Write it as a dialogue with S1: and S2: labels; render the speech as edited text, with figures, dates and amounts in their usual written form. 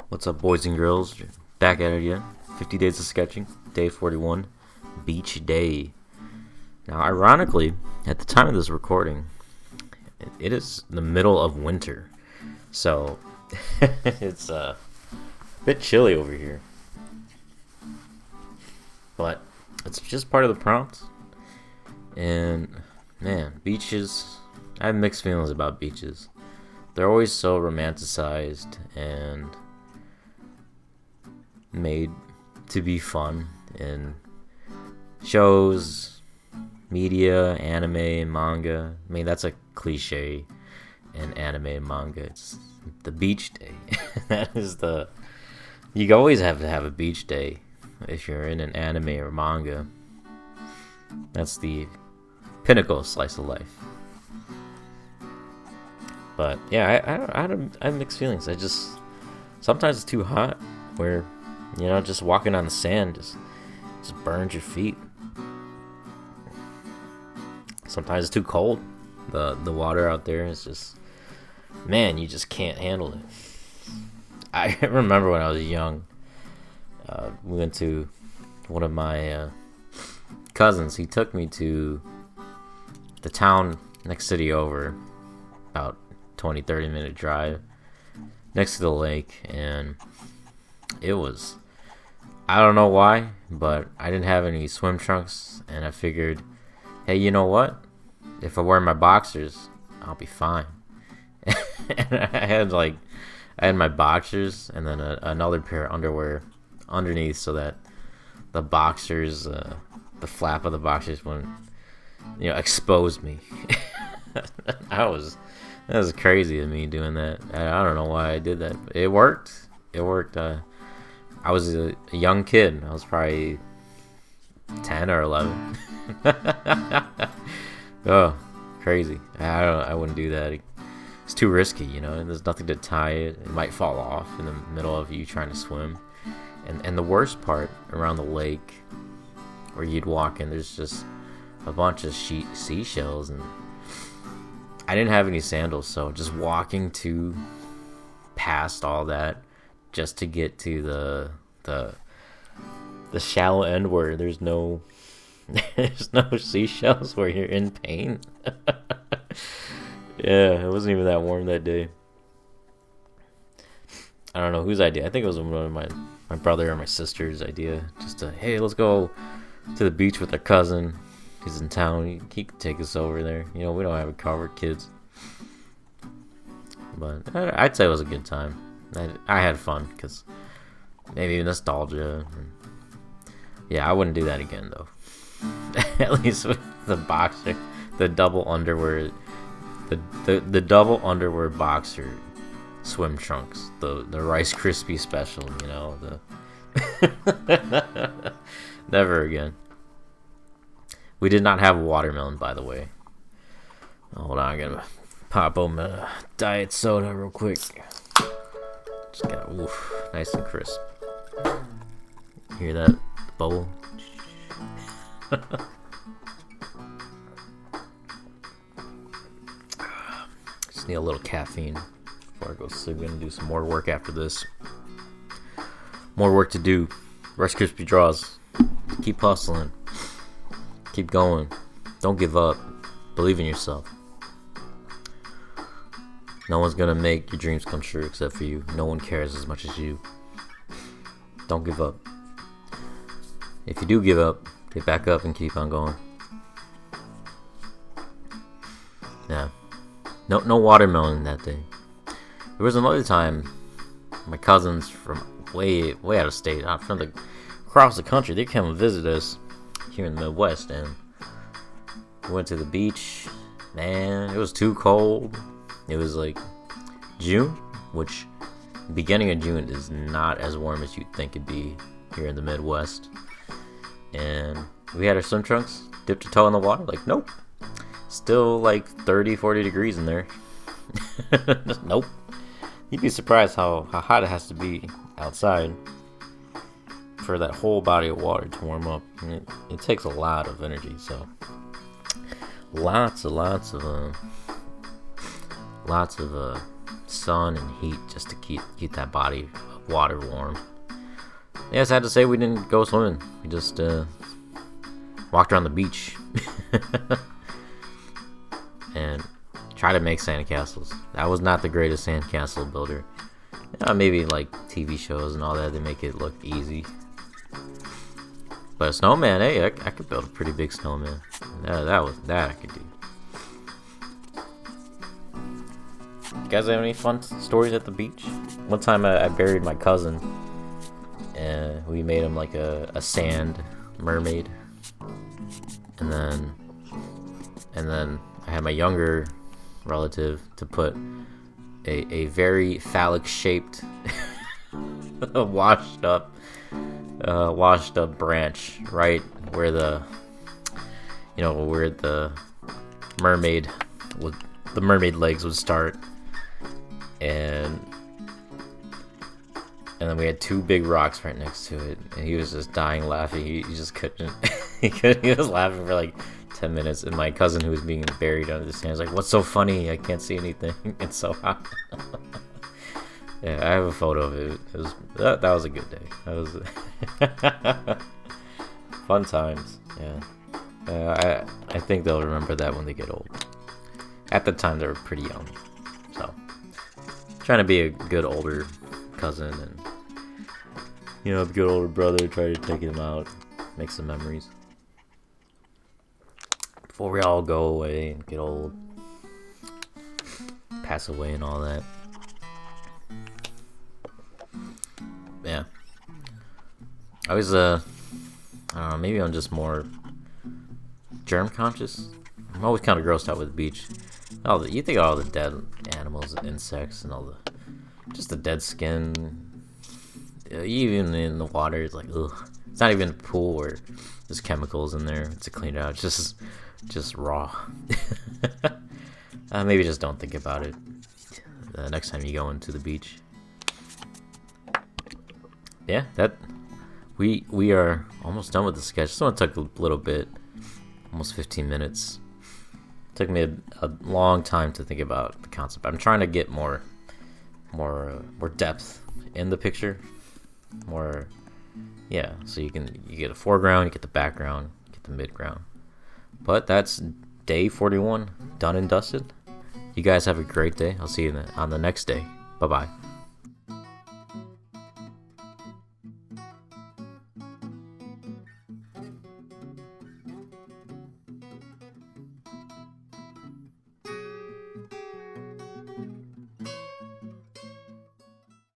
S1: What's up, boys and girls? Back at it again. 50 days of sketching, day 41, beach day. Now, ironically, at the time of this recording, it is the middle of winter. So, it's a bit chilly over here. But, it's just part of the prompt. And, man, beaches, I have mixed feelings about beaches. They're always so romanticized and made to be fun in shows, media, anime, manga. I mean, that's a cliche in anime and manga. It's the beach day. That is you always have to have a beach day if you're in an anime or manga. That's the pinnacle of slice of life. But yeah, I have mixed feelings. Sometimes it's too hot where, just walking on the sand just burns your feet. Sometimes it's too cold. The water out there is just, man, you just can't handle it. I remember when I was young, we went to one of my cousins. He took me to the town next city over, about 20-30 minute drive next to the lake, and it was, I don't know why, but I didn't have any swim trunks, and I figured, hey, you know what, if I wear my boxers, I'll be fine. And I had my boxers and then another pair of underwear underneath, so that the boxers, the flap of the boxers wouldn't expose me. That was crazy of me doing that. I don't know why I did that. It worked. I was a young kid. I was probably 10 or 11. Oh, crazy. I wouldn't do that. It's too risky, and there's nothing to tie it. It might fall off in the middle of you trying to swim. And the worst part, around the lake where you'd walk in, there's just a bunch of seashells, and I didn't have any sandals, so just walking past all that just to get to the shallow end where there's no seashells, where you're in pain. Yeah, it wasn't even that warm that day. I don't know whose idea. I think it was one of my brother or my sister's idea. Just hey, let's go to the beach with our cousin. He's in town. He could take us over there. We don't have it covered, kids. But I'd say it was a good time. I had fun because maybe nostalgia. Yeah, I wouldn't do that again though. At least with the boxer, the double underwear, the double underwear boxer swim trunks, the Rice Krispie special. Never again. We did not have watermelon, by the way. Hold on, I'm gonna pop open a diet soda real quick. Just got nice and crisp. Hear that bowl? Just need a little caffeine before I go to sleep. I'm gonna do some more work after this. More work to do. Rice Krispie draws. Keep hustling. Keep going. Don't give up. Believe in yourself. No one's gonna make your dreams come true except for you. No one cares as much as you. Don't give up. If you do give up, get back up and keep on going. Yeah. No watermelon that day. There was another time, my cousins from way out of state, across the country, they came and visit us here in the Midwest, and we went to the beach. Man, it was too cold. It was like June, which beginning of June is not as warm as you'd think it'd be here in the Midwest. And we had our swim trunks, dipped a toe in the water, nope. Still 30-40 degrees in there. Nope. You'd be surprised how hot it has to be outside for that whole body of water to warm up. It takes a lot of energy, so lots of sun and heat just to keep that body water warm. Yeah, it's sad to say we didn't go swimming. We just walked around the beach and tried to make sandcastles. I was not the greatest sandcastle builder. Maybe like TV shows and all that, they make it look easy. But a snowman, hey, I could build a pretty big snowman. That I could do. You guys have any fun stories at the beach? One time I buried my cousin, and we made him like a sand mermaid. And then I had my younger relative to put a very phallic shaped washed up branch right where the mermaid legs would start, and then we had two big rocks right next to it, and he was just dying laughing. He just couldn't. He was laughing for like 10 minutes, and my cousin, who was being buried under the sand, was like, "What's so funny? I can't see anything. It's so hot." Yeah, I have a photo of it. That was a good day. That was fun times. Yeah, I think they'll remember that when they get old. At the time, they were pretty young, so trying to be a good older cousin and a good older brother. Try to take him out, make some memories before we all go away and get old, pass away, and all that. Yeah, I was I don't know, maybe I'm just more germ conscious. I'm always kind of grossed out with the beach. You think of all the dead animals and insects and all just the dead skin. Even in the water, it's like, ugh. It's not even a pool where there's chemicals in there to clean it out. It's just raw. Maybe just don't think about it next time you go into the beach. Yeah, we are almost done with the sketch. This one took a little bit, almost 15 minutes. Took me a long time to think about the concept. I'm trying to get more depth in the picture. More, yeah. So you get a foreground, you get the background, you get the midground. But that's day 41 done and dusted. You guys have a great day. I'll see you on the next day. Bye bye.